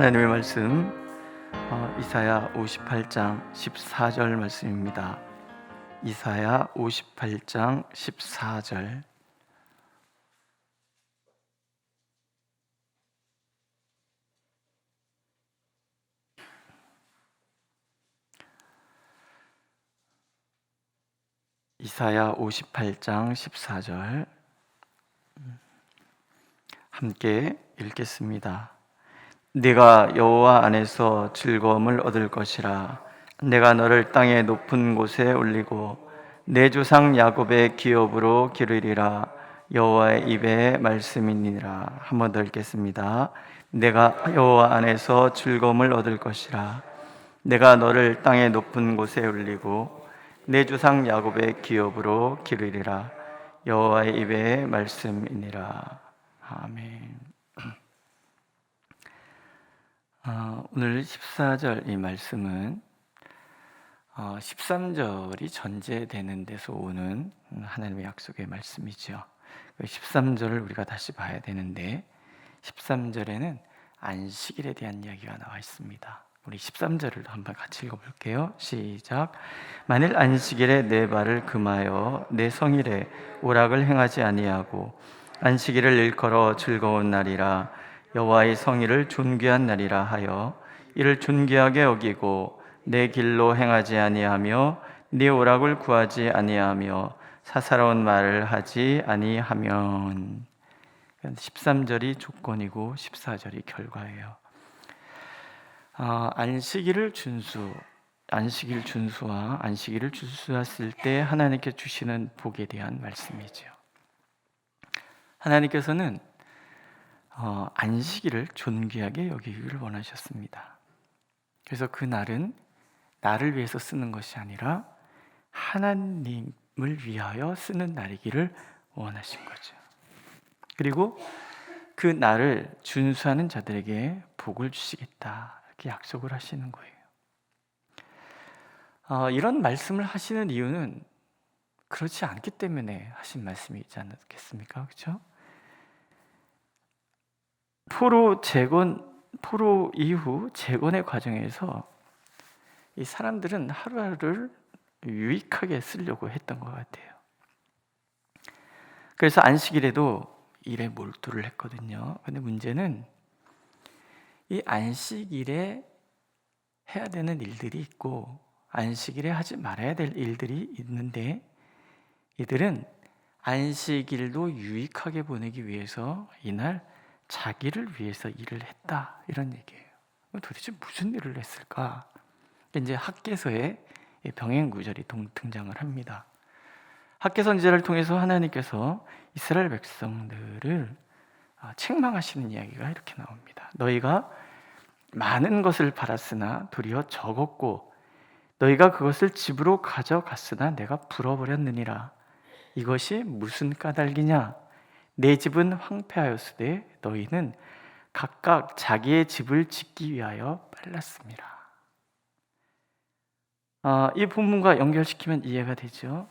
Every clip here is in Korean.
하나님의 말씀 이사야 58장 14절 말씀입니다. 이사야 58장 14절. 이사야 58장 14절 함께 읽겠습니다. 네가 여호와 안에서 즐거움을 얻을 것이라. 내가 너를 땅의 높은 곳에 올리고 내 조상 야곱의 기업으로 기르리라. 여호와의 입의 말씀이니라. 한 번 더 읽겠습니다. 내가 여호와 안에서 즐거움을 얻을 것이라. 내가 너를 땅의 높은 곳에 올리고 내 조상 야곱의 기업으로 기르리라. 여호와의 입의 말씀이니라. 아멘. 오늘 14절 이 말씀은 13절이 전제되는 데서 오는 하나님의 약속의 말씀이죠. 13절을 우리가 다시 봐야 되는데 13절에는 안식일에 대한 이야기가 나와 있습니다. 우리 13절을 한번 같이 읽어볼게요. 시작. 만일 안식일에 내 발을 금하여 내 성일에 오락을 행하지 아니하고 안식일을 일컬어 즐거운 날이라 여호와의 성일을 존귀한 날이라 하여 이를 존귀하게 여기고 내 길로 행하지 아니하며 네 오락을 구하지 아니하며 사사로운 말을 하지 아니하면. 13절이 조건이고 14절이 결과예요. 안식일 준수와 안식일을 준수했을 때 하나님께 주시는 복에 대한 말씀이죠. 하나님께서는 안식일을 존귀하게 여기기를 원하셨습니다. 그래서 그 날은 나를 위해서 쓰는 것이 아니라 하나님을 위하여 쓰는 날이기를 원하신 거죠. 그리고 그 날을 준수하는 자들에게 복을 주시겠다 이렇게 약속을 하시는 거예요. 이런 말씀을 하시는 이유는 그렇지 않기 때문에 하신 말씀이지 않겠습니까? 그렇죠? 포로 이후 재건의 과정에서 이 사람들은 하루하루를 유익하게 쓰려고 했던 것 같아요. 그래서 안식일에도 일에 몰두를 했거든요. 근데 문제는 이 안식일에 해야 되는 일들이 있고 안식일에 하지 말아야 될 일들이 있는데 이들은 안식일도 유익하게 보내기 위해서 이날 자기를 위해서 일을 했다 이런 얘기예요. 도대체 무슨 일을 했을까? 이제 학개서에 병행 구절이 등장을 합니다. 학개 선지자를 통해서 하나님께서 이스라엘 백성들을 책망하시는 이야기가 이렇게 나옵니다. 너희가 많은 것을 팔았으나 도리어 적었고 너희가 그것을 집으로 가져갔으나 내가 불어버렸느니라. 이것이 무슨 까닭이냐? 내 집은 황폐하였으되 너희는 각각 자기의 집을 짓기 위하여 빨랐습니다. 이 본문과 연결시키면 이해가 되죠.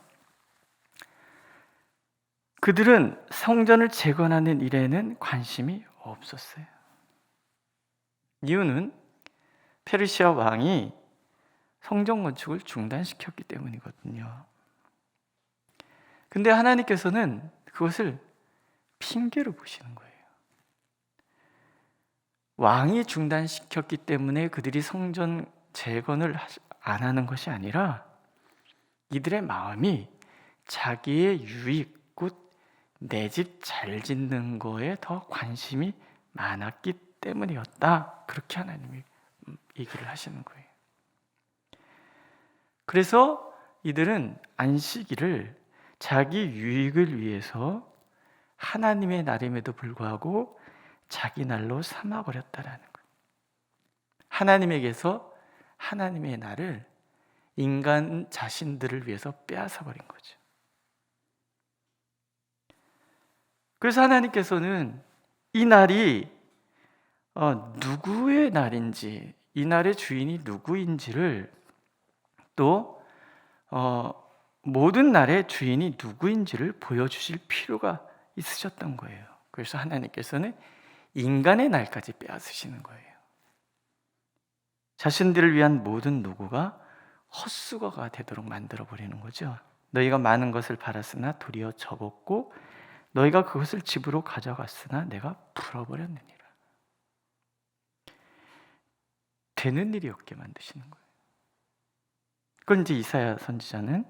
그들은 성전을 재건하는 일에는 관심이 없었어요. 이유는 페르시아 왕이 성전 건축을 중단시켰기 때문이거든요. 근데 하나님께서는 그것을 핑계로 보시는 거예요. 왕이 중단시켰기 때문에 그들이 성전 재건을 안 하는 것이 아니라 이들의 마음이 자기의 유익, 곧 내 집 잘 짓는 거에 더 관심이 많았기 때문이었다. 그렇게 하나님이 얘기를 하시는 거예요. 그래서 이들은 안식일을 자기 유익을 위해서 하나님의 날임에도 불구하고 자기 날로 삼아버렸다라는 거예요. 하나님에게서 하나님의 날을 인간 자신들을 위해서 빼앗아버린 거죠. 그래서 하나님께서는 이 날이 누구의 날인지, 이 날의 주인이 누구인지를 또 모든 날의 주인이 누구인지를 보여주실 필요가 있으셨던 거예요. 그래서 하나님께서는 인간의 날까지 빼앗으시는 거예요. 자신들을 위한 모든 노고가 헛수고가 되도록 만들어 버리는 거죠. 너희가 많은 것을 바랐으나 도리어 적었고 너희가 그것을 집으로 가져갔으나 내가 풀어버렸느니라. 되는 일이 없게 만드시는 거예요. 그걸 이제 이사야 선지자는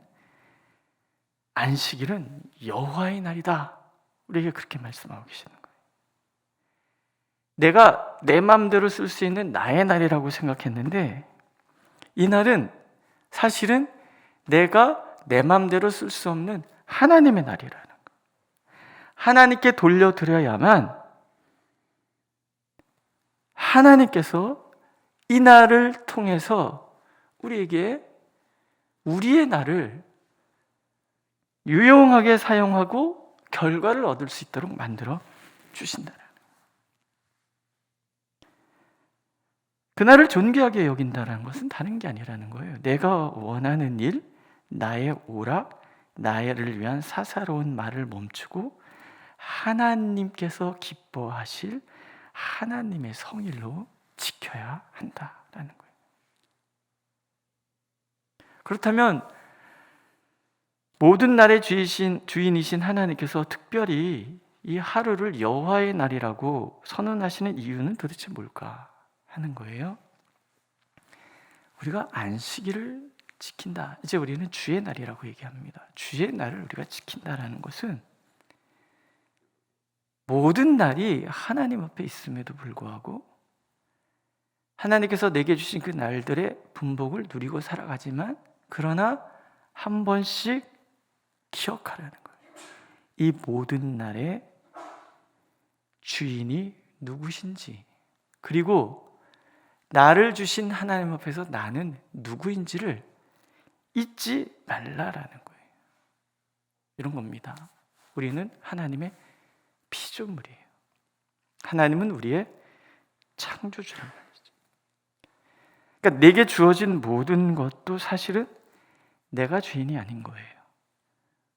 안식일은 여호와의 날이다, 우리에게 그렇게 말씀하고 계시는 거예요. 내가 내 마음대로 쓸 수 있는 나의 날이라고 생각했는데 이 날은 사실은 내가 내 마음대로 쓸 수 없는 하나님의 날이라는 거예요. 하나님께 돌려드려야만 하나님께서 이 날을 통해서 우리에게 우리의 날을 유용하게 사용하고 결과를 얻을 수 있도록 만들어 주신다는 거예요. 그날을 존귀하게 여긴다는 것은 다른 게 아니라는 거예요. 내가 원하는 일, 나의 오락, 나를 위한 사사로운 말을 멈추고 하나님께서 기뻐하실 하나님의 성일로 지켜야 한다라는 거예요. 그렇다면 모든 날의 주인이신 하나님께서 특별히 이 하루를 여호와의 날이라고 선언하시는 이유는 도대체 뭘까 하는 거예요. 우리가 안식일을 지킨다. 이제 우리는 주의 날이라고 얘기합니다. 주의 날을 우리가 지킨다라는 것은 모든 날이 하나님 앞에 있음에도 불구하고 하나님께서 내게 주신 그 날들의 분복을 누리고 살아가지만 그러나 한 번씩 기억하라는 거예요. 이 모든 날의 주인이 누구신지, 그리고 나를 주신 하나님 앞에서 나는 누구인지를 잊지 말라라는 거예요. 이런 겁니다. 우리는 하나님의 피조물이에요. 하나님은 우리의 창조주란 말이죠. 그러니까 내게 주어진 모든 것도 사실은 내가 주인이 아닌 거예요.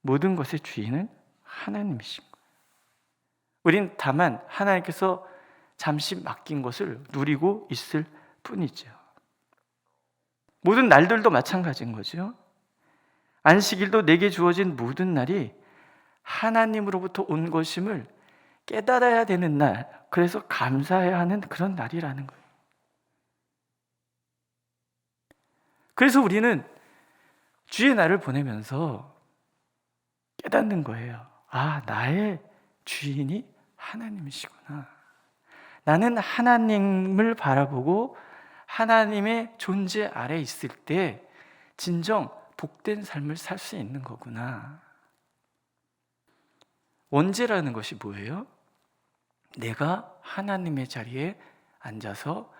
모든 것의 주인은 하나님이신 거예요. 우린 다만 하나님께서 잠시 맡긴 것을 누리고 있을 뿐이죠. 모든 날들도 마찬가지인 거죠. 안식일도 내게 주어진 모든 날이 하나님으로부터 온 것임을 깨달아야 되는 날, 그래서 감사해야 하는 그런 날이라는 거예요. 그래서 우리는 주의 날을 보내면서 깨닫는 거예요. 아, 나의 주인이 하나님이시구나. 나는 하나님을 바라보고 하나님의 존재 아래 있을 때 진정 복된 삶을 살 수 있는 거구나. 원죄라는 것이 뭐예요? 내가 하나님의 자리에 앉아서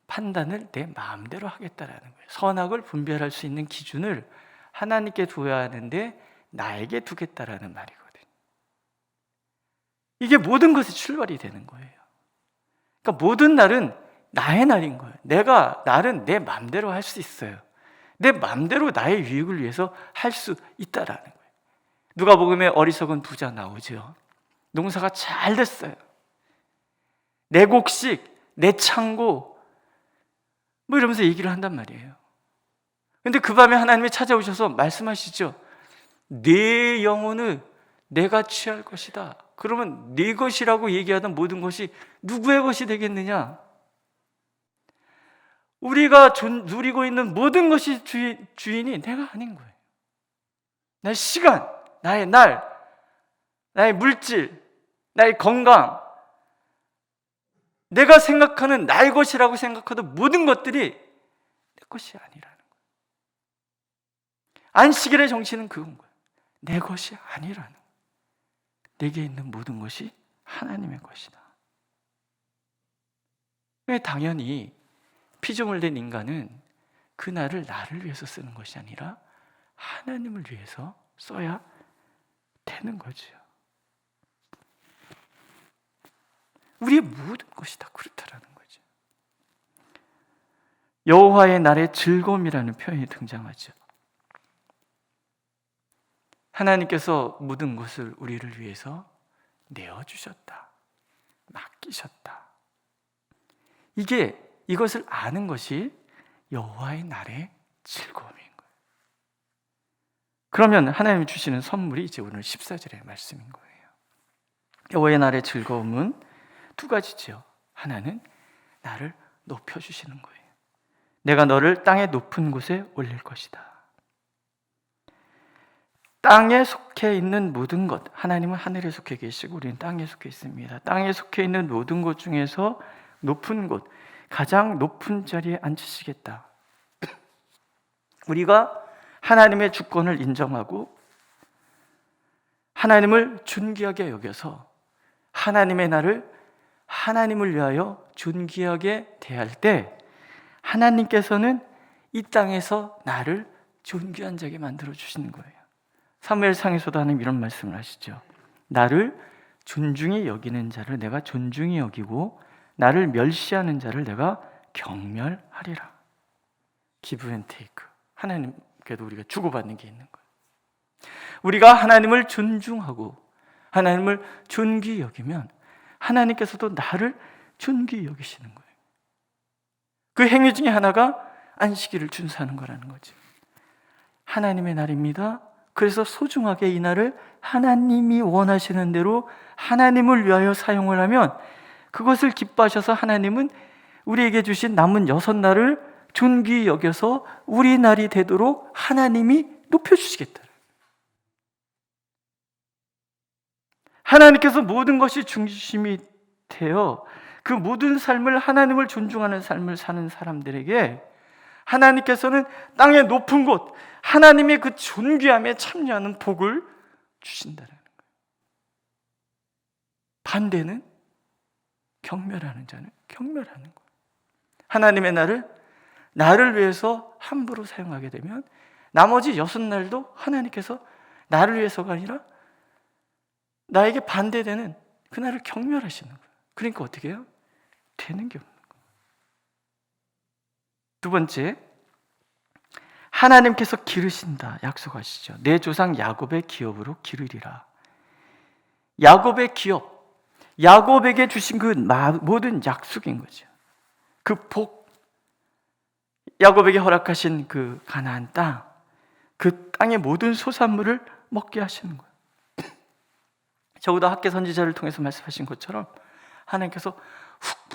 판단을 내 마음대로 하겠다라는 거예요. 선악을 분별할 수 있는 기준을 하나님께 두어야 하는데 나에게 두겠다라는 말이거든요. 이게 모든 것의 출발이 되는 거예요. 그러니까 모든 날은 나의 날인 거예요. 내가 날은 내 마음대로 할 수 있어요. 내 마음대로 나의 유익을 위해서 할 수 있다라는 거예요. 누가복음에 어리석은 부자 나오죠. 농사가 잘 됐어요. 내 곡식, 내 창고 뭐 이러면서 얘기를 한단 말이에요. 근데 그 밤에 하나님이 찾아오셔서 말씀하시죠. 네 영혼은 내가 취할 것이다. 그러면 네 것이라고 얘기하던 모든 것이 누구의 것이 되겠느냐? 우리가 누리고 있는 모든 것이 주인이 내가 아닌 거예요. 나의 시간, 나의 날, 나의 물질, 나의 건강, 내가 생각하는 나의 것이라고 생각하던 모든 것들이 내 것이 아니라는 거예요. 안식일의 정신은 그건 거예요. 내 것이 아니라는 거예요. 내게 있는 모든 것이 하나님의 것이다. 왜 당연히 피조물 된 인간은 그 날을 나를 위해서 쓰는 것이 아니라 하나님을 위해서 써야 되는 거죠. 우리의 모든 것이 다 그렇다라는 거죠. 여호와의 날에 즐거움이라는 표현이 등장하죠. 하나님께서 모든 것을 우리를 위해서 내어주셨다, 맡기셨다. 이것을 아는 것이 여호와의 날의 즐거움인 거예요. 그러면 하나님이 주시는 선물이 이제 오늘 14절의 말씀인 거예요. 여호와의 날의 즐거움은 두 가지죠. 하나는 나를 높여주시는 거예요. 내가 너를 땅의 높은 곳에 올릴 것이다. 땅에 속해 있는 모든 것, 하나님은 하늘에 속해 계시고 우리는 땅에 속해 있습니다. 땅에 속해 있는 모든 것 중에서 높은 곳, 가장 높은 자리에 앉히시겠다. 우리가 하나님의 주권을 인정하고 하나님을 존귀하게 여겨서 하나님의 날을 하나님을 위하여 존귀하게 대할 때 하나님께서는 이 땅에서 나를 존귀한 자게 만들어 주시는 거예요. 사무엘상에서도 하나님 이런 말씀을 하시죠. 나를 존중히 여기는 자를 내가 존중히 여기고 나를 멸시하는 자를 내가 경멸하리라. 기브 앤 테이크. 하나님께도 우리가 주고받는 게 있는 거예요. 우리가 하나님을 존중하고 하나님을 존귀히 여기면 하나님께서도 나를 존귀히 여기시는 거예요. 그 행위 중에 하나가 안식일을 준수하는 거라는 거죠. 하나님의 날입니다. 그래서 소중하게 이 날을 하나님이 원하시는 대로 하나님을 위하여 사용을 하면 그것을 기뻐하셔서 하나님은 우리에게 주신 남은 6날을 존귀히 여겨서 우리 날이 되도록 하나님이 높여주시겠다. 하나님께서 모든 것이 중심이 되어 그 모든 삶을 하나님을 존중하는 삶을 사는 사람들에게 하나님께서는 땅의 높은 곳, 하나님의 그 존귀함에 참여하는 복을 주신다는 거예요. 반대는 경멸하는 자는 경멸하는 거예요. 하나님의 나를 위해서 함부로 사용하게 되면 나머지 6날도 하나님께서 나를 위해서가 아니라 나에게 반대되는 그날을 경멸하시는 거예요. 그러니까 어떻게 해요? 되는 게 없는 거예요. 두 번째, 하나님께서 기르신다 약속하시죠. 내 조상 야곱의 기업으로 기르리라. 야곱의 기업, 야곱에게 주신 그 모든 약속인 거죠. 그 복, 야곱에게 허락하신 그 가나안 땅, 그 땅의 모든 소산물을 먹게 하시는 거예요. 저보다 학계 선지자를 통해서 말씀하신 것처럼 하나님께서 훅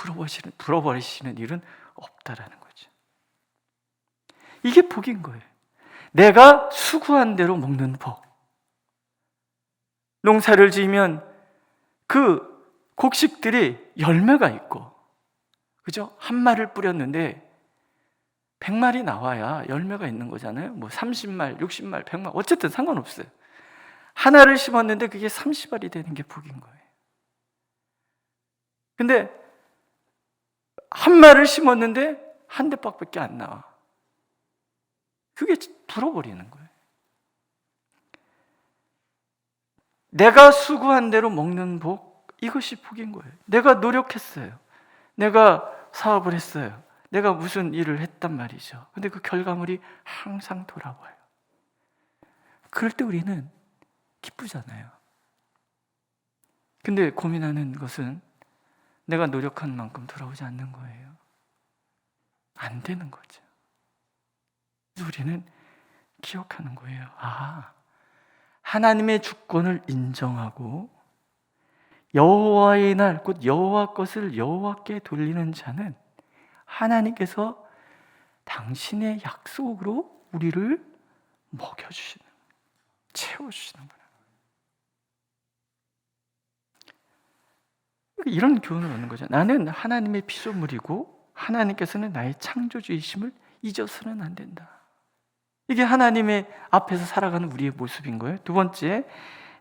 불어버리시는 일은 없다라는 거죠. 이게 복인 거예요. 내가 수고한 대로 먹는 복. 농사를 지으면 그 곡식들이 열매가 있고, 그죠? 한 마리를 뿌렸는데 100마리 나와야 열매가 있는 거잖아요. 뭐 30말, 60말, 100말 어쨌든 상관없어요. 하나를 심었는데 그게 30알이 되는 게 복인 거예요. 근데 한 말을 심었는데 한 대박밖에 안 나와. 그게 불어버리는 거예요. 내가 수고한 대로 먹는 복, 이것이 복인 거예요. 내가 노력했어요. 내가 사업을 했어요. 내가 무슨 일을 했단 말이죠. 근데 그 결과물이 항상 돌아와요. 그럴 때 우리는 기쁘잖아요. 근데 고민하는 것은 내가 노력한 만큼 돌아오지 않는 거예요. 안 되는 거죠. 그래서 우리는 기억하는 거예요. 하나님의 주권을 인정하고 여호와의 날, 곧 여호와 것을 여호와께 돌리는 자는 하나님께서 당신의 약속으로 우리를 먹여주시는, 채워주시는 거예요. 이런 교훈을 얻는 거죠. 나는 하나님의 피조물이고 하나님께서는 나의 창조주이심을 잊어서는 안 된다. 이게 하나님의 앞에서 살아가는 우리의 모습인 거예요. 두 번째,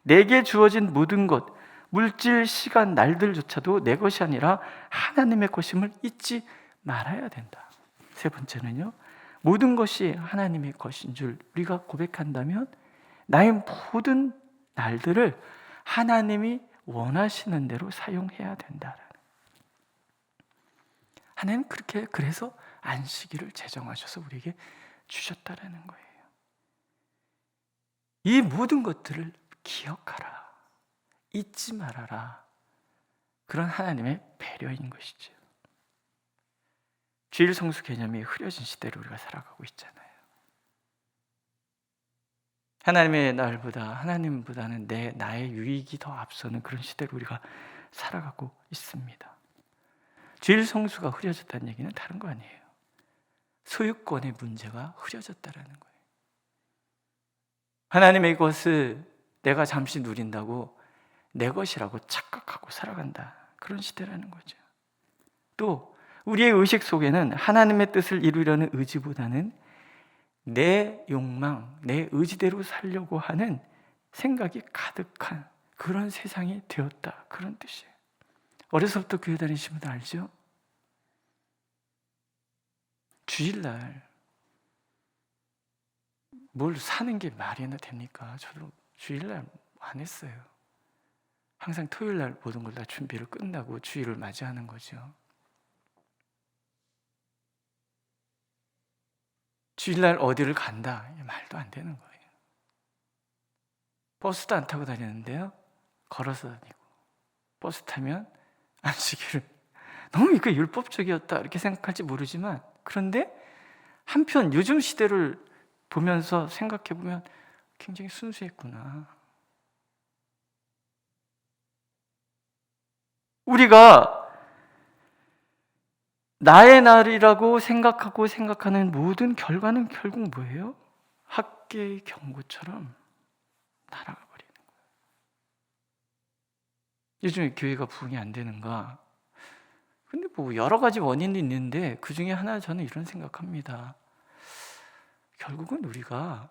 내게 주어진 모든 것, 물질, 시간, 날들조차도 내 것이 아니라 하나님의 것임을 잊지 말아야 된다. 세 번째는요, 모든 것이 하나님의 것인 줄 우리가 고백한다면 나의 모든 날들을 하나님이 원하시는 대로 사용해야 된다. 하나님 그래서 안식일을 제정하셔서 우리에게 주셨다라는 거예요. 이 모든 것들을 기억하라, 잊지 말아라. 그런 하나님의 배려인 것이죠. 주일 성수 개념이 흐려진 시대를 우리가 살아가고 있잖아요. 하나님의 날보다, 하나님보다는 나의 유익이 더 앞서는 그런 시대를 우리가 살아가고 있습니다. 주일 성수가 흐려졌다는 얘기는 다른 거 아니에요. 소유권의 문제가 흐려졌다라는 거예요. 하나님의 것을 내가 잠시 누린다고 내 것이라고 착각하고 살아간다, 그런 시대라는 거죠. 또 우리의 의식 속에는 하나님의 뜻을 이루려는 의지보다는 내 욕망, 내 의지대로 살려고 하는 생각이 가득한 그런 세상이 되었다, 그런 뜻이에요. 어려서부터 교회 다니신 분들 알죠? 주일날 뭘 사는 게 말이나 됩니까? 저도 주일날 안 했어요. 항상 토요일날 모든 걸 다 준비를 끝나고 주일을 맞이하는 거죠. 주일날 어디를 간다, 말도 안 되는 거예요. 버스도 안 타고 다니는데요, 걸어서 다니고, 버스 타면 안식일을 너무 이게 율법적이었다 이렇게 생각할지 모르지만, 그런데 한편 요즘 시대를 보면서 생각해 보면 굉장히 순수했구나. 우리가 나의 날이라고 생각하는 모든 결과는 결국 뭐예요? 학계의 경고처럼 날아가 버리는 거예요. 요즘에 교회가 부흥이 안 되는가? 근데 뭐 여러 가지 원인이 있는데 그 중에 하나, 저는 이런 생각합니다. 결국은 우리가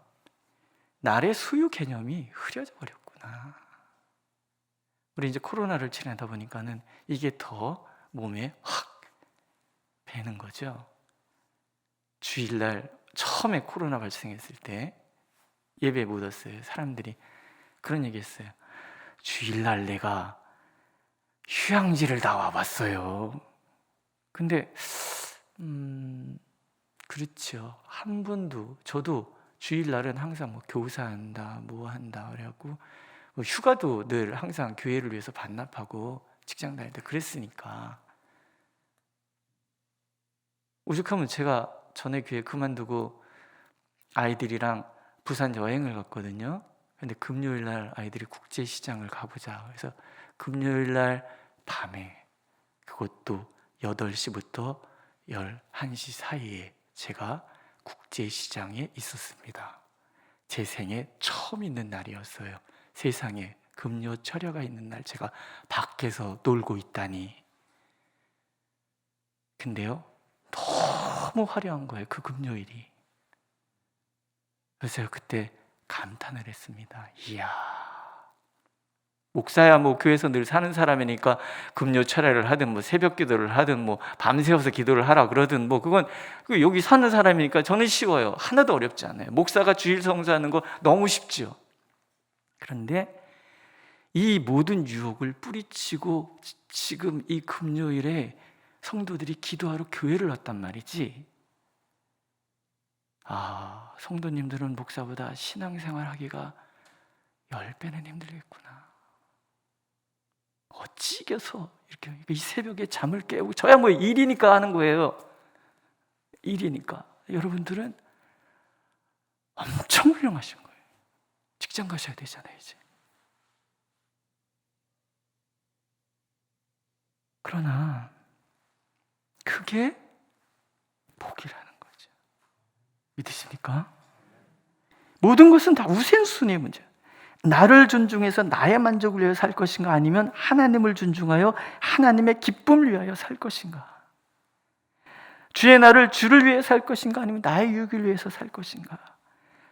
날의 소유 개념이 흐려져 버렸구나. 우리 이제 코로나를 지내다 보니까는 이게 더 몸에 확 배는 거죠. 주일날 처음에 코로나 발생했을 때 예배 못 왔어요. 사람들이 그런 얘기 했어요. 주일날 내가 휴양지를 다 와봤어요. 근데 그렇죠. 한 번도, 저도 주일날은 항상 뭐 교사한다, 뭐 한다 그래갖고 뭐 휴가도 늘 항상 교회를 위해서 반납하고 직장 다닐 때 그랬으니까. 오죽하면 제가 전에 교회 그만두고 아이들이랑 부산 여행을 갔거든요. 근데 금요일날 아이들이 국제시장을 가보자, 그래서 금요일날 밤에, 그것도 8시부터 11시 사이에 제가 국제시장에 있었습니다. 제 생에 처음 있는 날이었어요. 세상에 금요 철야가 있는 날 제가 밖에서 놀고 있다니. 근데요, 너무 화려한 거예요, 그 금요일이. 그래서 제가 그때 감탄을 했습니다. 이야, 목사야 뭐 교회에서 늘 사는 사람이니까 금요 철야를 하든 뭐 새벽 기도를 하든 뭐 밤새워서 기도를 하라 그러든 뭐 그건 여기 사는 사람이니까 저는 쉬워요. 하나도 어렵지 않아요. 목사가 주일 성수하는 거 너무 쉽죠. 그런데 이 모든 유혹을 뿌리치고 지금 이 금요일에 성도들이 기도하러 교회를 왔단 말이지. 아, 성도님들은 목사보다 신앙생활 하기가 10배는 힘들겠구나. 어찌 이겨서 이렇게 이 새벽에 잠을 깨우고, 저야 뭐 일이니까 하는 거예요. 일이니까. 여러분들은 엄청 훌륭하신 거예요. 직장 가셔야 되잖아요, 이제. 그러나 그게 복이라는 거죠. 믿으십니까? 모든 것은 다 우선순위의 문제예요. 나를 존중해서 나의 만족을 위하여 살 것인가, 아니면 하나님을 존중하여 하나님의 기쁨을 위하여 살 것인가? 주의 날을 주를 위해 살 것인가, 아니면 나의 유익을 위해서 살 것인가?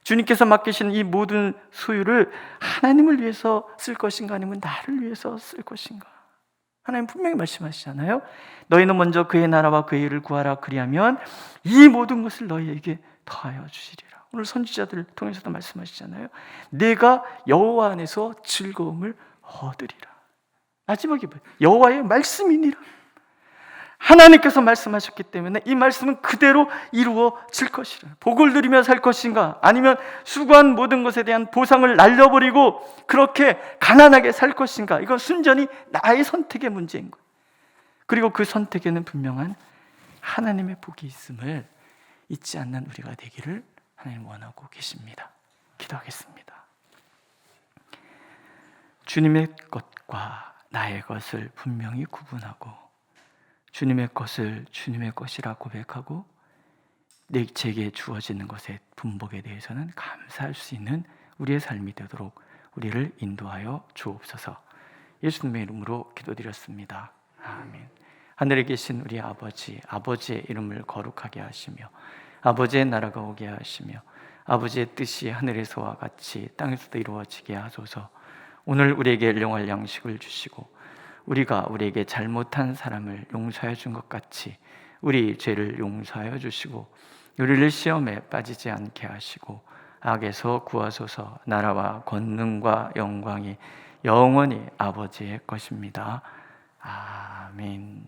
주님께서 맡기신 이 모든 소유를 하나님을 위해서 쓸 것인가, 아니면 나를 위해서 쓸 것인가? 하나님 분명히 말씀하시잖아요. 너희는 먼저 그의 나라와 그의 일을 구하라. 그리하면 이 모든 것을 너희에게 더하여 주시리라. 오늘 선지자들 통해서도 말씀하시잖아요. 내가 여호와 안에서 즐거움을 얻으리라. 마지막에 여호와의 말씀이니라. 하나님께서 말씀하셨기 때문에 이 말씀은 그대로 이루어질 것이라. 복을 누리며 살 것인가, 아니면 수고한 모든 것에 대한 보상을 날려버리고 그렇게 가난하게 살 것인가, 이건 순전히 나의 선택의 문제인 거예요. 그리고 그 선택에는 분명한 하나님의 복이 있음을 잊지 않는 우리가 되기를 하나님 원하고 계십니다. 기도하겠습니다. 주님의 것과 나의 것을 분명히 구분하고 주님의 것을 주님의 것이라 고백하고 제게 주어지는 것의 분복에 대해서는 감사할 수 있는 우리의 삶이 되도록 우리를 인도하여 주옵소서. 예수님의 이름으로 기도드렸습니다. 아멘. 하늘에 계신 우리 아버지, 아버지의 이름을 거룩하게 하시며 아버지의 나라가 오게 하시며 아버지의 뜻이 하늘에서와 같이 땅에서도 이루어지게 하소서. 오늘 우리에게 일용할 양식을 주시고 우리가 우리에게 잘못한 사람을 용서해 준 것 같이 우리 죄를 용서하여 주시고 우리를 시험에 빠지지 않게 하시고 악에서 구하소서. 나라와 권능과 영광이 영원히 아버지의 것입니다. 아멘.